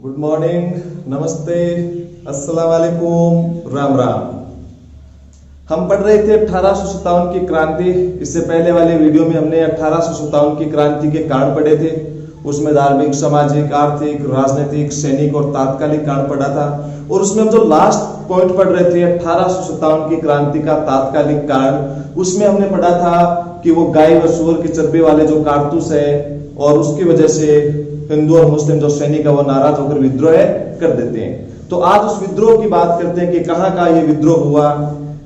Good morning, नमस्ते, अस्सलाम वालेकुम, राम राम। हम पढ़ रहे थे 1857 की क्रांति। इससे पहले वाले वीडियो में हमने 1857 की क्रांति के कारण पढ़े थे। उसमें धार्मिक, सामाजिक, आर्थिक, राजनीतिक, सैनिक और तात्कालिक कारण पढ़ा था। और उसमें हम जो लास्ट पॉइंट पढ़ रहे थे 1857 की क्रांति का तात्कालिक कारण, उसमें हमने पढ़ा था कि वो गाय व सूअर के चर्बे वाले जो कारतूस है और उसकी वजह से हिंदू और मुस्लिम जो सैनिक है वो नाराज होकर विद्रोह कर देते हैं। तो आज उस विद्रोह की बात करते हैं कि कहाँ का ये विद्रोह हुआ,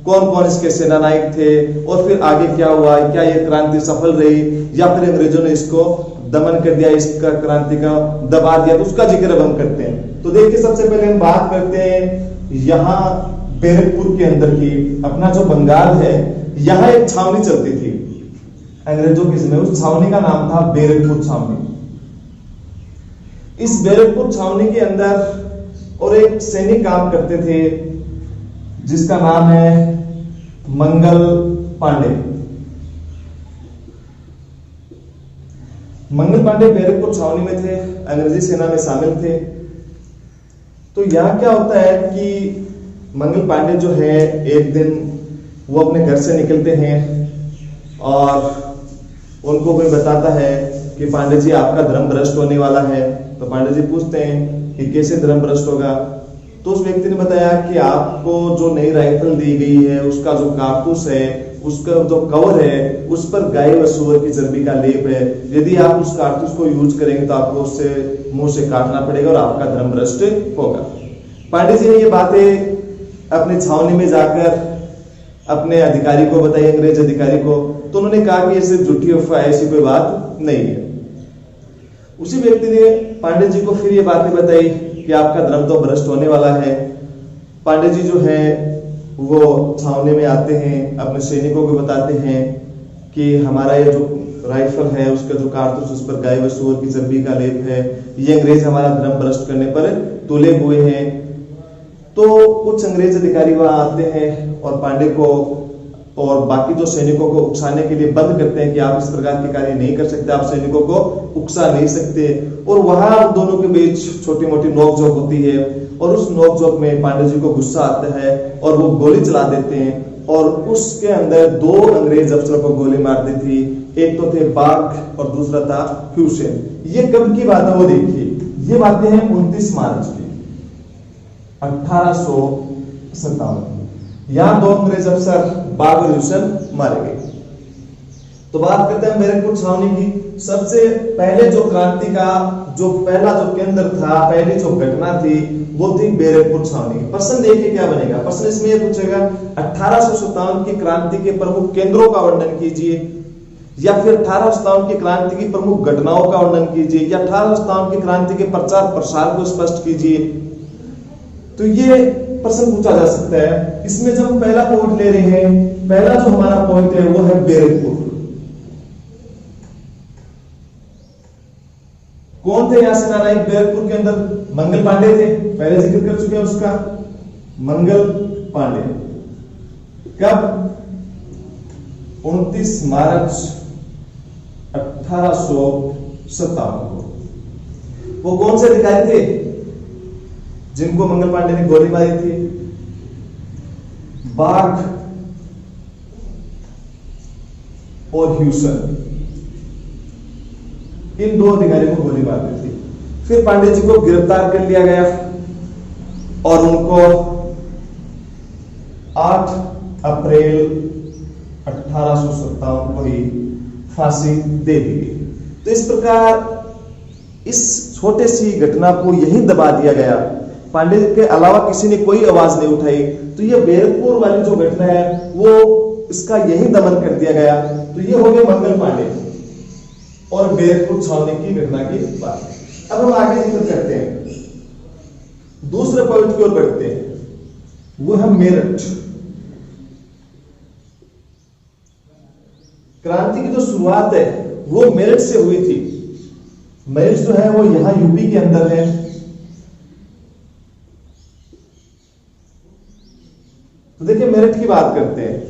कौन कौन इसके सेनानायक थे और फिर आगे क्या हुआ, क्या ये क्रांति सफल रही या फिर अंग्रेजों ने इसको दमन कर दिया, इसका क्रांति का दबा दिया। तो उसका जिक्र अब हम करते हैं। तो देखिए, सबसे पहले हम बात करते हैं यहाँ बैरकपुर के अंदर की, अपना जो बंगाल है, यहाँ एक छावनी चलती थी अंग्रेजों के समय। उस छावनी का नाम था बैरकपुर छावनी। इस बैरकपुर छावनी के अंदर और एक सैनिक काम करते थे जिसका नाम है मंगल पांडे। मंगल पांडे बैरकपुर छावनी में थे, अंग्रेजी सेना में शामिल थे। तो यहां क्या होता है कि मंगल पांडे जो है, एक दिन वो अपने घर से निकलते हैं और उनको कोई बताता है कि पांडे जी आपका धर्म भ्रष्ट होने वाला है। तो पांडे जी पूछते हैं कि कैसे धर्म भ्रष्ट होगा। तो उस व्यक्ति ने बताया कि आपको जो नई राइफल दी गई है, उसका जो कारतूस है, उसका जो कवर है, उस पर गाय व सूअर की चर्बी का लेप है। यदि आप उस कारतूस को यूज करेंगे तो आपको उससे मुंह से काटना पड़ेगा और आपका धर्म भ्रष्ट होगा। पांडे जी ने ये बातें अपनी छावनी में जाकर अपने अधिकारी को बताई, अंग्रेज अधिकारी को। तो उन्होंने कहा कि ये सिर्फ झूठी अफवाह है, ऐसी कोई बात नहीं है। उसी व्यक्ति ने पांडे जी को फिर ये बातें बताई कि आपका धर्म तो भ्रष्ट होने वाला है। पांडे जी जो है वो छावनी में आते हैं, अपने सैनिकों को बताते हैं कि हमारा ये जो राइफल है, उसका जो कारतूस, उस पर गाय व सूअर की चर्बी का लेप है, ये अंग्रेज हमारा धर्म भ्रष्ट करने पर तुले हुए हैं। तो कुछ अंग्रेज अधिकारी वहां आते हैं और पांडे को और बाकी जो सैनिकों को उकसाने के लिए बंद करते हैं कि आप इस प्रकार के कार्य नहीं कर सकते, आप सैनिकों को उकसा नहीं सकते। और वहां दोनों के बीच छोटी मोटी नोकझोंक होती है और उस नोकझोंक में पांडे जी को गुस्सा आता है और वो गोली चला देते हैं। और उसके अंदर दो अंग्रेज अफसरों को गोली मार दी थी। एक तो थे बाघ और दूसरा था हुसैन। ये कब की बात है वो देखिए, ये बातें हैं 29 मार्च की 1857। यहां दो अंग्रेज अफसर बाघ और हुसैन मारे गए। तो बात करते हैं बैरकपुर छावनी की। सबसे पहले जो क्रांति का जो पहला जो केंद्र था, पहली जो घटना थी, वो थी बैरकपुर छावनी। प्रश्न देखिए क्या बनेगा। प्रश्न इसमें यह पूछेगा 1857 की क्रांति के प्रमुख केंद्रों का वर्णन कीजिए, या फिर 1857 की क्रांति की प्रमुख घटनाओं का वर्णन कीजिए, या 1857 की क्रांति के प्रचार प्रसार को स्पष्ट कीजिए। तो ये प्रश्न पूछा जा सकता है। इसमें जब हम पहला पॉइंट ले रहे हैं, पहला जो हमारा पॉइंट है वो है बैरकपुर। कौन थे यहाँ सेनानायक बैरकपुर के अंदर? मंगल पांडे थे, पहले जिक्र कर चुके हैं उसका। मंगल पांडे कब? 29 मार्च 1857 को। वो कौन से अधिकारी थे जिनको मंगल पांडे ने गोली मारी थी? बाघ और ह्यूसन, इन दो अधिकारियों को गोली मार दी थी। फिर पांडे जी को गिरफ्तार कर लिया गया और उनको 8 अप्रैल 1857 को ही फांसी दे दी गई। तो इस प्रकार इस छोटे सी घटना को यही दबा दिया गया। पांडे के अलावा किसी ने कोई आवाज नहीं उठाई। तो ये बैरकपुर वाली जो घटना है वो इसका यही दमन कर दिया गया। तो ये हो गया मंगल पांडे और बैरकपुर छावनी की घटना की बात। अब हम आगे जिक्र करते हैं, दूसरे पॉइंट की ओर बढ़ते हैं, वो है मेरठ। क्रांति की जो शुरुआत है वो मेरठ से हुई थी। मेरठ जो है वो यहां यूपी के अंदर है। तो देखिए मेरठ की बात करते हैं।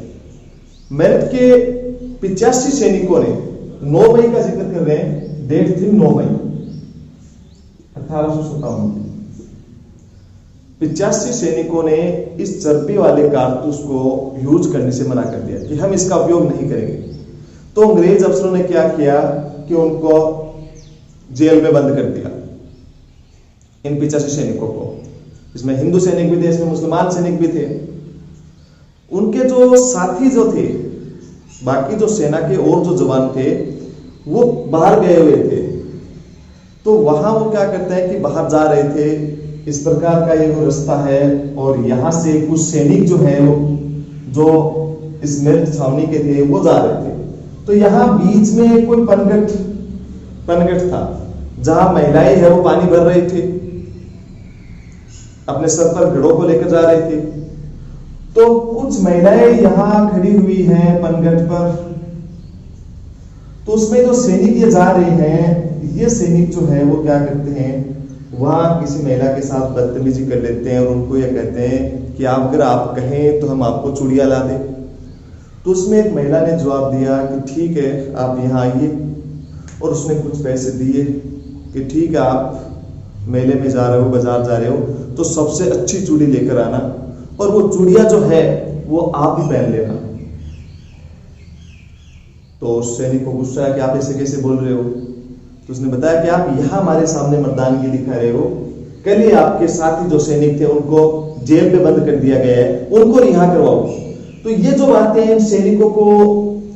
मेरठ के 85 सैनिकों ने 9 मई का जिक्र कर रहे हैं, डेट थी 9 मई 1857 की। 85 सैनिकों ने इस चर्बी वाले कारतूस को यूज करने से मना कर दिया कि हम इसका उपयोग नहीं करेंगे। तो अंग्रेज अफसरों ने क्या किया कि उनको जेल में बंद कर दिया, इन 85 सैनिकों को। इसमें हिंदू सैनिक भी थे, इसमें मुसलमान सैनिक भी थे। उनके जो साथी जो थे, बाकी जो सेना के और जो जवान थे, वो बाहर गए हुए थे। तो वहां वो क्या करते हैं कि बाहर जा रहे थे, इस प्रकार का ये वो रास्ता है, और यहां से कुछ सैनिक जो है वो जो इस मेरठ छावनी के थे वो जा रहे थे। तो यहाँ बीच में कोई पनघट था जहां महिलाएं है वो पानी भर रही थी, अपने सर पर घड़ों को लेकर जा रही थी। तो कुछ महिलाएं यहां खड़ी हुई हैं पनघट पर। तो उसमें जो सैनिक ये जा रहे हैं, ये सैनिक जो है वो क्या करते हैं, वहां किसी महिला के साथ बदतमीजी कर लेते हैं और उनको ये कहते हैं कि आप अगर आप कहें तो हम आपको चूड़ियां ला दें। तो उसमें एक महिला ने जवाब दिया कि ठीक है, आप यहाँ आइए, और उसने कुछ पैसे दिए कि ठीक है, आप मेले में जा रहे हो, बाजार जा रहे हो, तो सबसे अच्छी चूड़ी लेकर आना, और वो चूड़ियां जो है वो आप ही पहन लेना। तो सैनिक को गुस्सा है कि आप ऐसे कैसे बोल रहे हो। तो उसने बताया कि आप यहां हमारे सामने मर्दानगी दिखा रहे हो, कल ही आपके साथी जो सैनिक थे उनको जेल में बंद कर दिया गया है, उनको रिहा करवाओ। तो ये जो बातें इन सैनिकों को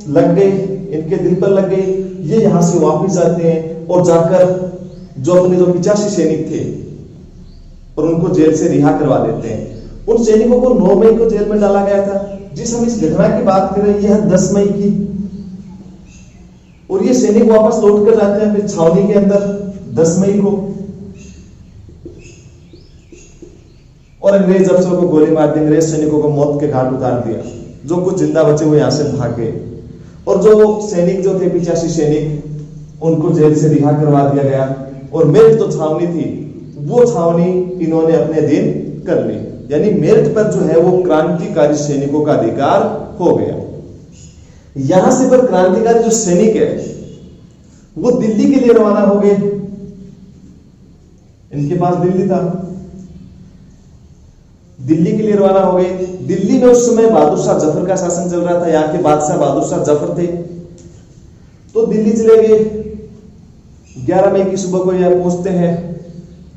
लग गई, इनके दिल पर लग गई, ये यहां से वापस जाते हैं और जाकर जो अपने जो 85 सैनिक थे और उनको जेल से रिहा करवा देते हैं। उन सैनिकों को 9 मई को जेल में डाला गया था। जिस हम इस घटना की बात कर रहे हैं, यह है 10 मई की, और ये सैनिक वापस लौट कर जाते हैं फिर छावनी के अंदर 10 मई को, और अंग्रेज अफसरों को गोली मार दी, अंग्रेज सैनिकों को मौत के घाट उतार दिया। जो कुछ जिंदा बचे वो यहां से भाग गए, और जो सैनिक जो थे 85 सैनिक, उनको जेल से रिहा करवा दिया गया। और मेरठ जो छावनी थी, वो छावनी इन्होंने अपने अधीन कर ली, यानी मेरठ पर जो है वो क्रांतिकारी सैनिकों का अधिकार हो गया। यहां से पर क्रांतिकारी जो सैनिक है वो दिल्ली के लिए रवाना हो गए। इनके पास दिल्ली था, दिल्ली के लिए रवाना हो गए। दिल्ली में उस समय बहादुर शाह जफर का शासन चल रहा था, यहाँ के बादशाह बहादुर शाह जफर थे। तो दिल्ली चले गए। 11 मई की सुबह को यह पहुंचते हैं,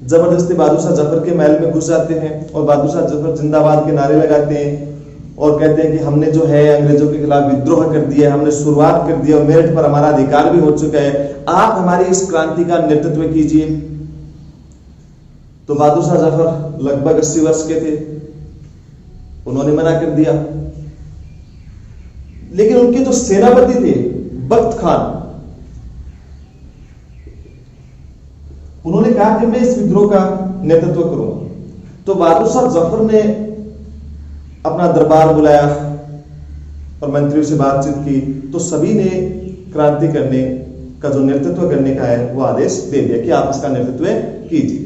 जबरदस्ती बहादुर शाह जफर के महल में घुस जाते हैं और बहादुर शाह जफर जिंदाबाद के नारे लगाते हैं और कहते हैं कि हमने जो है अंग्रेजों के खिलाफ विद्रोह कर दिया, हमने शुरुआत कर दिया, मेरठ पर हमारा अधिकार भी हो चुका है, आप हमारी इस क्रांति का नेतृत्व कीजिए। तो बहादुर शाह जफर लगभग 80 वर्ष के थे, उन्होंने मना कर दिया। लेकिन उनके जो सेनापति थे बख्त खान, उन्होंने कहा कि मैं इस विद्रोह का नेतृत्व करूंगा। तो बहादुर शाह जफर ने अपना दरबार बुलाया और मंत्रियों से बातचीत की, तो सभी ने क्रांति करने का जो नेतृत्व करने का है वो आदेश दे दिया कि आप इसका नेतृत्व कीजिए।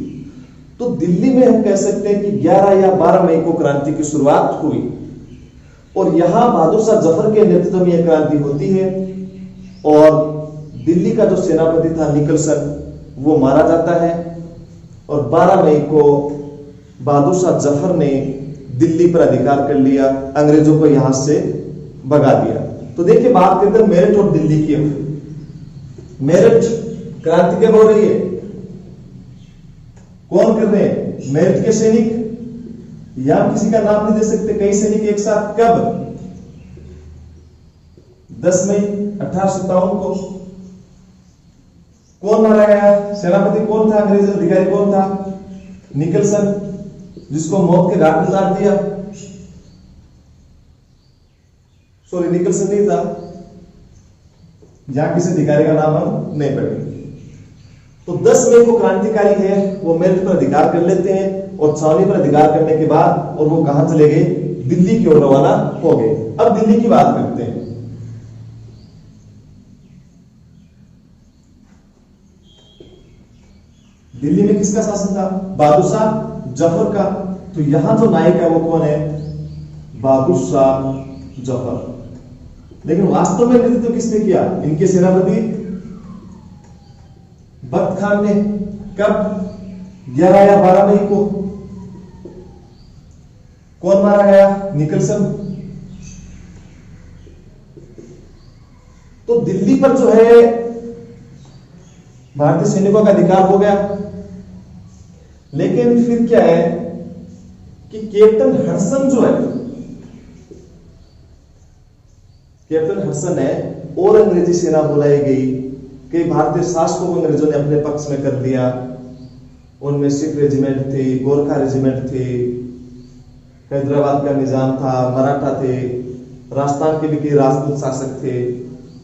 तो दिल्ली में हम कह सकते हैं कि 11 या 12 मई को क्रांति की शुरुआत हुई, और यहां बहादुर शाह जफर के नेतृत्व में यह क्रांति होती है, और दिल्ली का जो सेनापति था निकलसन, वो मारा जाता है, और 12 मई को बहादुर शाह जफर ने दिल्ली पर अधिकार कर लिया, अंग्रेजों को यहां से भगा दिया। तो देखिए, बात करते हैं मेरठ और दिल्ली की। मेरठ क्रांति कब हो रही है, कौन कर रहे हैं? मेरठ के सैनिक। यहां किसी का नाम नहीं दे सकते, कई सैनिक एक साथ। कब? 10 मई 1857 को। कौन मारा गया? सेनापति कौन था? अंग्रेज अधिकारी कौन था? निकलसन, जिसको मौत के घाट उतार दिया। सॉरी, निकलसन नहीं था, यहां किसी अधिकारी का नाम हम नहीं पढ़ेंगे। तो 10 मई को क्रांतिकारी है वो मेरठ पर अधिकार कर लेते हैं, और छावनी पर अधिकार करने के बाद और वो कहां चले गए? दिल्ली की ओर रवाना हो गए। अब दिल्ली की बात करते हैं। दिल्ली में किसका शासन था? बहादुर शाह जफर का। तो यहां जो नायक है वो कौन है? बहादुर शाह जफर। लेकिन वास्तव में नेतृत्व किसने किया? इनके सेनापति बख्त खान ने कब 11 या 12 मई को कौन मारा गया? निकलसन। तो दिल्ली पर जो है भारतीय सैनिकों का अधिकार हो गया। लेकिन फिर क्या है कि कैप्टन हडसन जो है, कैप्टन हडसन है और अंग्रेजी सेना बुलाई गई। कई भारतीय शासकों को अंग्रेजों ने अपने पक्ष में कर लिया। उनमें सिख रेजिमेंट थी, गोरखा रेजिमेंट थी, हैदराबाद का निजाम था, मराठा थे, राजस्थान के भी कई राजपूत शासक थे।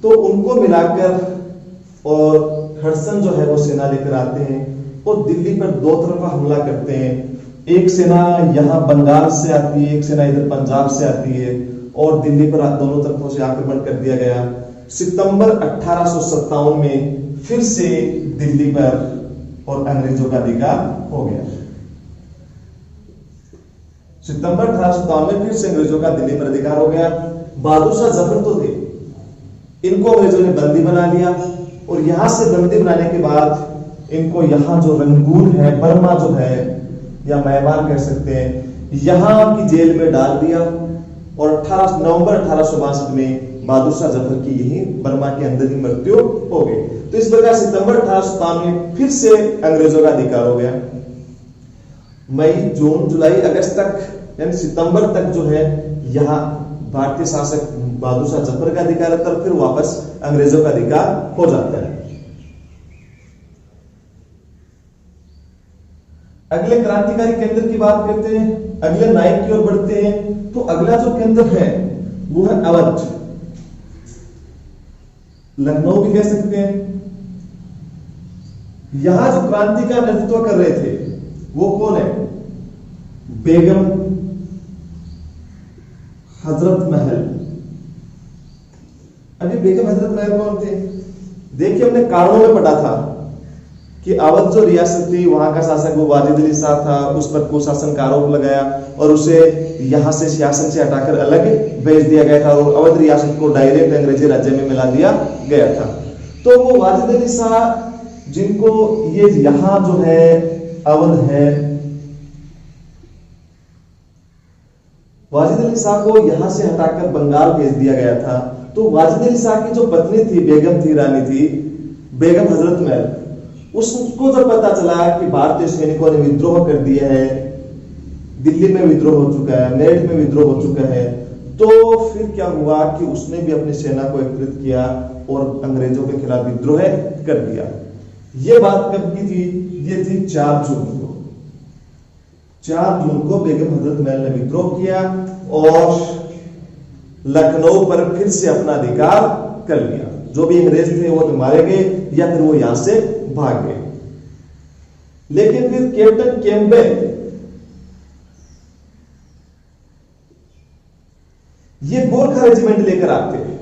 तो उनको मिलाकर और हडसन जो है वो सेना लेकर आते हैं और दिल्ली पर दो तरफा हमला करते हैं। एक सेना यहां बंगाल से आती है, एक सेना इधर पंजाब से आती है और दिल्ली पर दोनों तरफों से आक्रमण कर दिया गया। सितंबर 1857 में फिर से दिल्ली पर और अंग्रेजों का अधिकार हो गया। सितंबर 1857 में फिर से अंग्रेजों का दिल्ली पर अधिकार हो गया। बहादुर शाह जफर तो थे, इनको अंग्रेजों ने बंदी बना लिया और यहां से बंदी बनाने के बाद इनको यहां जो रंगून है, बर्मा जो है या म्यांमार कह सकते हैं, यहां की जेल में डाल दिया और नवंबर 1862 में बहादुर शाह जफर की यही बर्मा के अंदर ही मृत्यु हो गई। तो इस प्रकार सितंबर 1857 में फिर से अंग्रेजों का अधिकार हो गया। मई, जून, जुलाई, अगस्त तक यानी सितंबर तक जो है यहां भारतीय शासक बहादुर शाह जफर का अधिकार रहता है, फिर वापस अंग्रेजों का अधिकार हो जाता है। अगले क्रांतिकारी केंद्र की बात करते हैं, अगले नायक की ओर बढ़ते हैं। तो अगला जो केंद्र है वो है अवध, लखनऊ भी कह सकते हैं। यहां जो क्रांति का नेतृत्व कर रहे थे वो कौन है? बेगम हजरत महल। अभी बेगम हजरत महल कौन थे? देखिए, हमने कारणों में पढ़ा था कि अवध जो रियासत थी वहां का शासक वो वाजिद अली शाह था, उस पर कुशासन का आरोप लगाया और उसे यहां से शासन से हटाकर अलग भेज दिया गया था और अवध रियासत को डायरेक्ट अंग्रेजी राज्य में मिला दिया गया था। तो वो वाजिद अली शाह जिनको ये यहां जो है अवध है, वाजिद अली शाह को यहां से हटाकर बंगाल भेज दिया गया था। तो वाजिद अली शाह की जो पत्नी थी, बेगम थी, रानी थी, बेगम हजरत महल, उसको जब पता चला कि भारतीय सैनिकों ने विद्रोह कर दिया है, दिल्ली में विद्रोह हो चुका है, मेरठ में विद्रोह हो चुका है, तो फिर क्या हुआ कि उसने भी अपनी सेना को एकत्रित किया और अंग्रेजों के खिलाफ विद्रोह कर दिया। यह बात कब की थी? ये थी 4 जून को। 4 जून को बेगम हजरत महल ने विद्रोह किया और लखनऊ पर फिर से अपना अधिकार कर लिया। जो भी अंग्रेज थे वो तो मारे गए या फिर वो यहां से भाग गए। लेकिन फिर कैप्टन कैम्पबेल ये गोरखा रेजिमेंट लेकर आते हैं।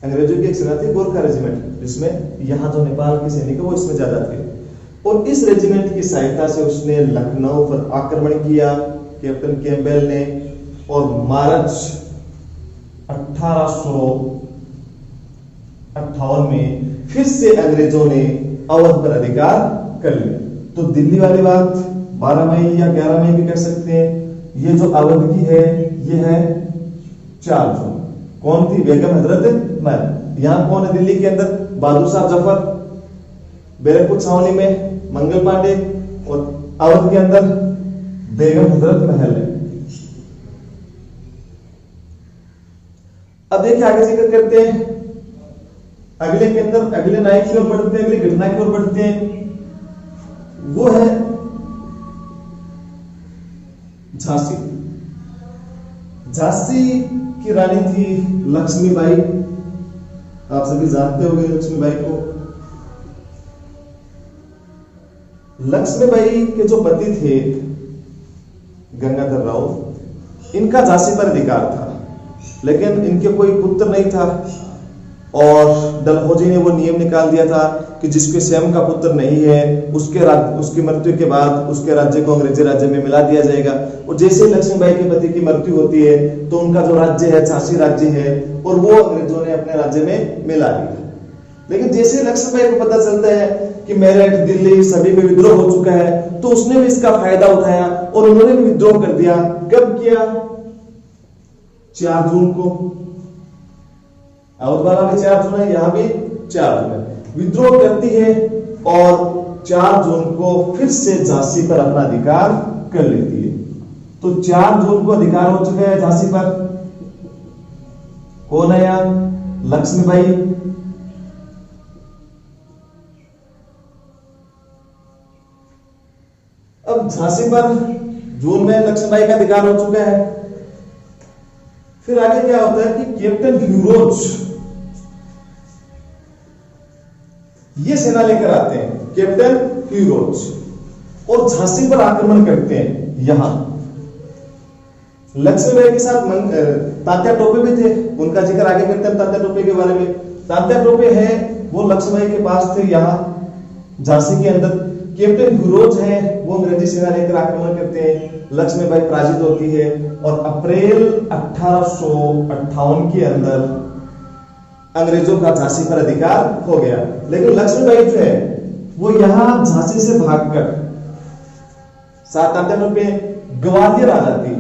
अंग्रेजों की एक सेना थी गोरखा रेजिमेंट, जिसमें यहां जो नेपाल के सैनिक है वो इसमें ज्यादा थे और इस रेजिमेंट की सहायता से उसने लखनऊ पर आक्रमण किया कैप्टन कैम्पबेल ने और मार्च 1858 में फिर से अंग्रेजों ने अवध पर अधिकार कर लिया। तो दिल्ली वाली बात 12 मई या 11 मई भी कर सकते हैं। ये जो अवध की है ये है 4 जून। कौन थी? बेगम हजरत महल। यहां कौन है दिल्ली के अंदर? बहादुर शाह जफर, बैरकपुर छावनी में मंगल पांडे और अवध के अंदर बेगम हजरत महल है। अब देखिए आगे जिक्र करते हैं अगले के अंदर, अगले नायक की ओर बढ़ते हैं, अगली घटना की ओर बढ़ते हैं। वो है झांसी। झांसी की रानी थी लक्ष्मीबाई। आप सभी जानते होंगे लक्ष्मीबाई को। लक्ष्मीबाई के जो पति थे गंगाधर राव, इनका झांसी पर अधिकार था, लेकिन इनके कोई पुत्र नहीं था और डलहौजी ने वो नियम निकाल दिया था कि जिसके स्वयं का पुत्र नहीं है उसकी मृत्यु के बाद उसके राज्य को अंग्रेजी राज्य में मिला दिया जाएगा। और जैसे ही लक्ष्मीबाई के पति की मृत्यु होती है तो उनका जो राज्य है झांसी राज्य है और वो अंग्रेजों ने अपने राज्य में मिला लिया। लेकिन जैसे लक्ष्मीबाई को पता चलता है कि मेरठ, दिल्ली सभी में विद्रोह हो चुका है, तो उसने भी इसका फायदा उठाया और उन्होंने भी विद्रोह कर दिया। कब किया? 4 जून को। औरवाला में 4 जून है, यहां भी 4 जून है। विद्रोह करती है और 4 जून को फिर से झांसी पर अपना अधिकार कर लेती है। तो 4 जून को अधिकार हो चुका है झांसी पर। कौन है यहां? लक्ष्मीबाई। अब झांसी पर जून में लक्ष्मीबाई का अधिकार हो चुका है। फिर आगे क्या होता है कि कैप्टन ह्यूरोज ये सेना लेकर आते हैं, कैप्टन ह्यूरोज, और झांसी पर आक्रमण करते हैं। यहां लक्ष्मीबाई के साथ तात्या टोपे भी थे, उनका जिक्र आगे करते हैं तात्या टोपे के बारे में। तात्या टोपे है वो लक्ष्मीबाई के पास थे यहां झांसी के अंदर। कैप्टन ह्यूरोज है वो अंग्रेजी सेना लेकर आक्रमण करते हैं। लक्ष्मीबाई पराजित होती है और अप्रैल 1858 के अंदर अंग्रेजों का झांसी पर अधिकार हो गया। लेकिन लक्ष्मीबाई जो है वो यहां झांसी से भागकर सात आठ पे ग्वालियर आ जाती है।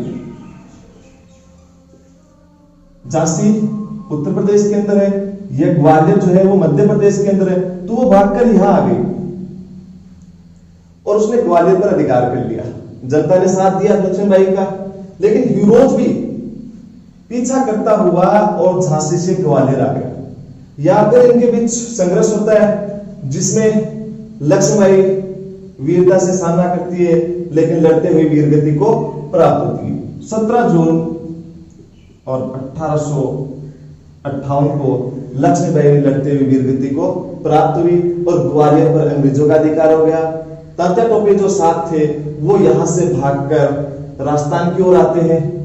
झांसी उत्तर प्रदेश के अंदर है, यह ग्वालियर जो है वो मध्य प्रदेश के अंदर है, तो वो भागकर यहां आ गई और उसने ग्वालियर पर अधिकार कर लिया। जनता ने साथ दिया लक्ष्मीबाई का, लेकिन ह्यूरोज भी पीछा करता हुआ और झांसी से ग्वालियर आ गया। यहां पर इनके बीच संघर्ष होता है जिसमें लक्ष्मीबाई वीरता से सामना करती है, लेकिन लड़ते हुए वीरगति को प्राप्त होती है। 17 जून और 1858 को लक्ष्मीबाई ने लड़ते हुए वीरगति को प्राप्त हुई और ग्वालियर पर अंग्रेजों का अधिकार हो गया। तात्या टोपे जो साथ थे वो यहां से भागकर राजस्थान की ओर आते हैं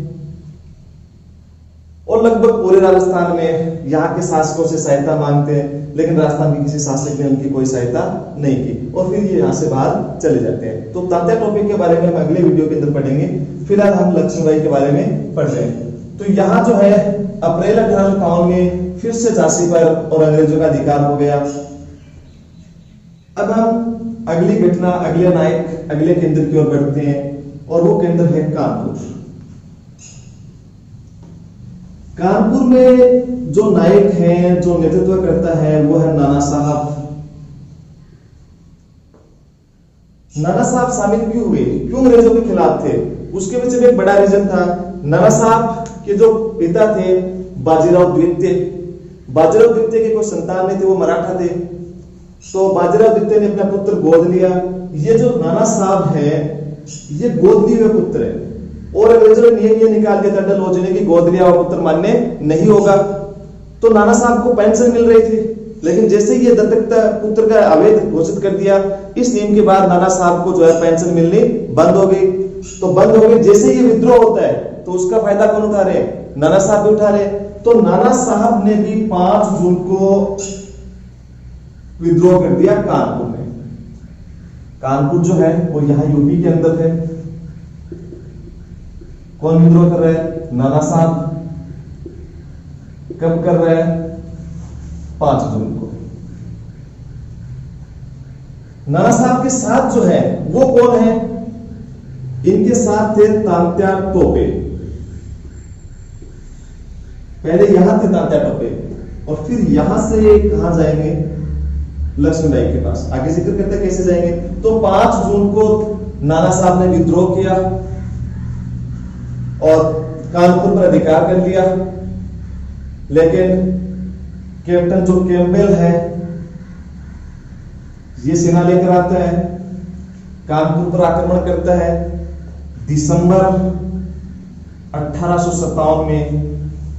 और लगभग पूरे राजस्थान में यहाँ के शासकों से सहायता मांगते हैं, लेकिन राजस्थान के किसी शासक ने उनकी कोई सहायता नहीं की और फिर ये यहाँ से बाहर चले जाते हैं। तो तात्या टोपे के बारे में हम अगले वीडियो के अंदर पढ़ेंगे। फिलहाल हम लक्ष्मीबाई के बारे में पढ़ रहे हैं। तो यहाँ जो है अप्रैल 1858 में फिर से झांसी पर और अंग्रेजों का अधिकार हो गया। अब हम अगली घटना, अगले नायक, अगले केंद्र की ओर बढ़ते हैं और वो केंद्र है कानपुर। कानपुर में जो नायक हैं, जो नेतृत्व करता है वो है नाना साहब। नाना साहब शामिल क्यों हुए, क्यों अंग्रेजों के खिलाफ थे? उसके पीछे भी एक बड़ा रीजन था। नाना साहब के जो पिता थे बाजीराव द्वितीय, बाजीराव द्वितीय के कोई संतान नहीं थे, वो मराठा थे। तो बाजीराव द्वितीय ने अपना पुत्र गोद लिया। ये जो नाना साहब है ये गोद लिए हुए पुत्र है और अंग्रेजों ने नियम ये निकाल दिया था डलहौजी ने कि गोद लिया हुआ पुत्र मान्य नहीं होगा। तो नाना साहब को पेंशन मिल रही थी, लेकिन जैसे ये दत्तक पुत्र का अवैध घोषित कर दिया, इस नियम के बाद नाना साहब को जो है पेंशन मिलनी बंद हो गई। तो बंद हो गई, जैसे ये विद्रोह होता है तो उसका फायदा कौन उठा रहे? नाना साहब भी उठा रहे। तो नाना साहब ने भी 5 जून को विद्रोह कर दिया कानपुर में। कानपुर जो है वो यहां यूपी के अंदर है। कौन विद्रोह कर रहा है? नाना साहब। कब कर रहा है? 5 जून को। नाना साहब के साथ जो है वो कौन है? इनके साथ थे तात्या टोपे। पहले यहां थे तात्या टोपे और फिर यहां से कहां जाएंगे? लक्ष्मीबाई के पास। आगे जिक्र करते कैसे जाएंगे। तो 5 जून को नाना साहब ने विद्रोह किया और कानपुर पर अधिकार कर लिया, लेकिन कैप्टन जो कैम्पबेल है ये सेना लेकर आता है, कानपुर पर आक्रमण करता है। दिसंबर 1857 में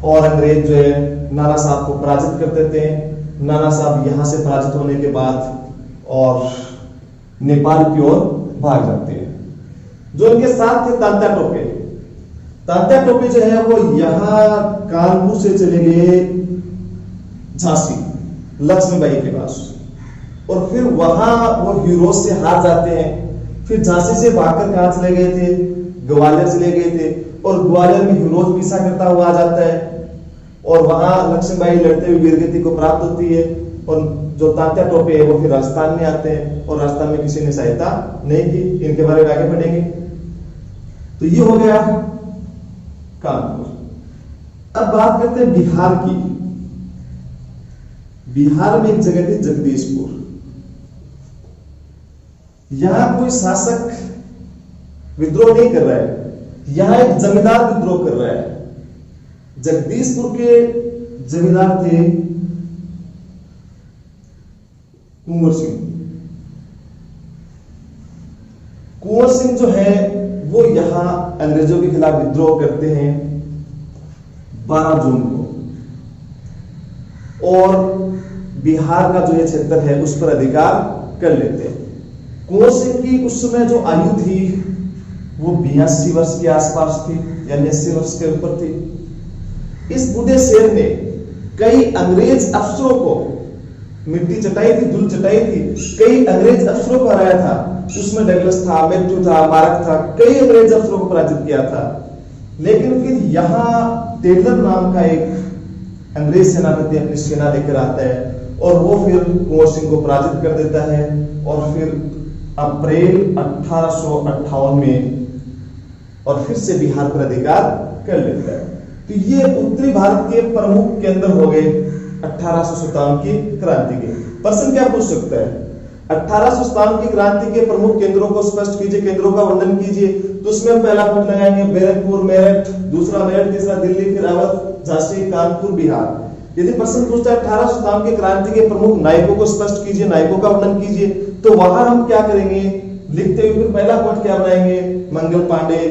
और अंग्रेज जो है नाना साहब को पराजित कर देते हैं। नाना साहब यहां से पराजित होने के बाद और नेपाल की ओर भाग जाते हैं। जो इनके साथ थे तात्या टोपे, तात्या टोपे जो है वो यहां कानपुर से चले गए झांसी लक्ष्मीबाई के पास और फिर वहां वो ह्यूरोज से हार जाते हैं। फिर झांसी से भागकर कहां चले गए थे? ग्वालियर चले गए थे और ग्वालियर में ह्यूरोज पीछा करता हुआ आ जाता है और वहां लक्ष्मीबाई लड़ते हुए वीरगति को प्राप्त होती है और जो तात्या टोपे है वो फिर राजस्थान में आते हैं और राजस्थान में किसी ने सहायता नहीं की। इनके बारे में आगे पढ़ेंगे। तो ये हो गया कानपुर। अब बात करते हैं बिहार की। बिहार में एक जगह थी जगदीशपुर। यहां कोई शासक विद्रोह नहीं कर रहा है, यहां एक जमींदार विद्रोह कर रहा है। जगदीशपुर के जमींदार थे कुंवर सिंह। कुंवर सिंह जो है वो यहां अंग्रेजों के खिलाफ विद्रोह करते हैं 12 जून को, और बिहार का जो ये क्षेत्र है उस पर अधिकार कर लेते हैं। कुंवर सिंह की उस समय जो आयु थी वो 82 वर्ष के आसपास थी, यानी 80 वर्ष के ऊपर थी। इस बूढ़े शेर ने कई अंग्रेज अफसरों को मिट्टी चटाई थी, धूल चटाई थी, कई अंग्रेज अफसरों को हराया था। उसमें डगलस था, मैथ्यू था, मार्क था, कई अंग्रेज अफसरों को पराजित किया था। लेकिन फिर यहां टेलर नाम का एक अंग्रेज सेनापति अपनी सेना लेकर आता है और वो फिर कुंवर सिंह को पराजित कर देता है, और फिर अप्रैल 1858 में और फिर से बिहार पर अधिकार कर लेता है। तो ये उत्तरी भारत के प्रमुख केंद्र हो गए 1857 की क्रांति के। प्रश्न क्या पूछ सकता है, 1857 की क्रांति के प्रमुख केंद्रों को स्पष्ट कीजिए, केंद्रों का वर्णन कीजिए। तो उसमें पहला पॉइंट लगाएंगे बैरकपुर, मेरठ, दूसरा मेरठ, तीसरा दिल्ली, फिर अवध, झांसी, कानपुर, बिहार। यदि प्रश्न पूछता है 1857 की क्रांति के प्रमुख नायकों को स्पष्ट कीजिए, नायकों का वर्णन कीजिए, तो वहां हम क्या करेंगे, लिखते हुए फिर पहला पॉइंट क्या बनाएंगे, मंगल पांडे,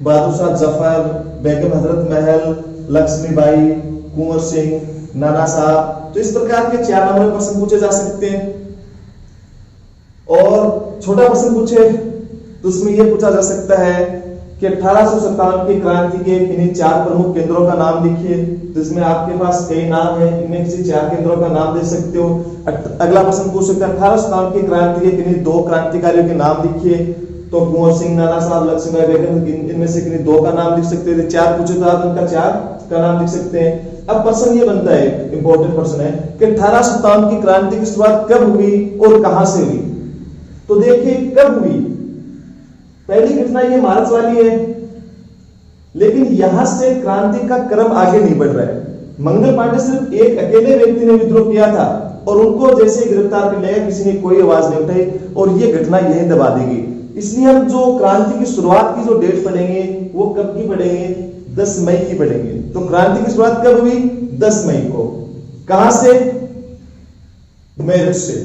बहादुर शाह जफर, बेगम हजरत महल, लक्ष्मीबाई, कुंवर सिंह, नाना साहब। तो इस प्रकार के 4 नंबर प्रश्न पूछे जा सकते हैं। और छोटा प्रश्न पूछे तो उसमें यह पूछा जा सकता है कि 1857 की क्रांति के किन्हीं 4 प्रमुख केंद्रों का नाम लिखिए। तो इसमें आपके पास कई नाम है, इनमें किसी 4 केंद्रों का नाम दे सकते हो। अगला प्रश्न पूछ सकता है 1857 की क्रांति के किन्हीं 2 क्रांतिकारियों के नाम लिखिए। तो कुंवर सिंह, नाना साहब, लक्ष्मीबाई, बेगम, इनमें से किन्हीं 2 का नाम लिख सकते हैं। 4 पूछे तो आप इनका 4 का नाम लिख सकते हैं। अब प्रश्न ये बनता है, इंपॉर्टेंट प्रश्न है कि 1857 की क्रांति की शुरुआत कब हुई और कहां से हुई। तो देखिए कब हुई, पहली घटना ये मार्च वाली है, लेकिन यहां से क्रांति का क्रम आगे नहीं बढ़ रहा है। मंगल पांडे सिर्फ एक अकेले व्यक्ति ने विद्रोह किया था और उनको जैसे गिरफ्तार कर लिया, किसी ने कोई आवाज नहीं उठाई और ये घटना यही दबा देगी। इसलिए हम जो क्रांति की शुरुआत की जो डेट पढ़ेंगे वो कब की पढ़ेंगे, 10 मई की पढ़ेंगे। तो क्रांति की शुरुआत कब हुई, 10 मई को। कहां से, मेरठ से।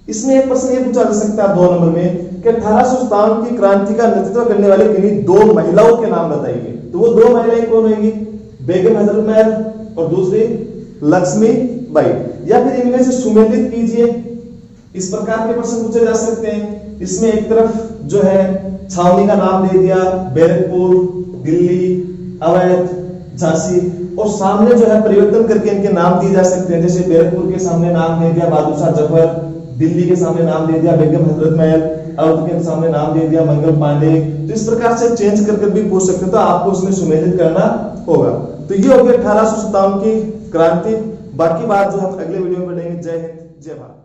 इसमें एक प्रश्न ये पूछा जा सकता है 2 नंबर में कि 1857 की क्रांति का नेतृत्व करने वाले किन्हीं 2 महिलाओं के नाम बताइए। तो वो 2 महिलाएं कौन होंगी, बेगम हजरत महल और दूसरी लक्ष्मीबाई, या फिर इनमें से सुमेलित कीजिए। इस प्रकार के प्रश्न पूछे जा सकते हैं। इसमें एक तरफ जो है छावनी का नाम दे दिया, बैरकपुर, दिल्ली, अवध, झांसी, और सामने जो है परिवर्तन करके इनके नाम दिए जा सकते हैं। जैसे बैरकपुर के सामने नाम दे दिया बहादुर शाह जफर, दिल्ली के सामने नाम दे दिया बेगम हजरत महल, अवध के सामने नाम दे दिया मंगल पांडे। तो इस प्रकार से चेंज करके भी पूछ सकते हैं, तो आपको उसमें सुमेलित करना होगा। तो ये हो गया 1857 की क्रांति। बाकी बात जो हम अगले वीडियो में पढ़ेंगे। जय हिंद, जय भारत।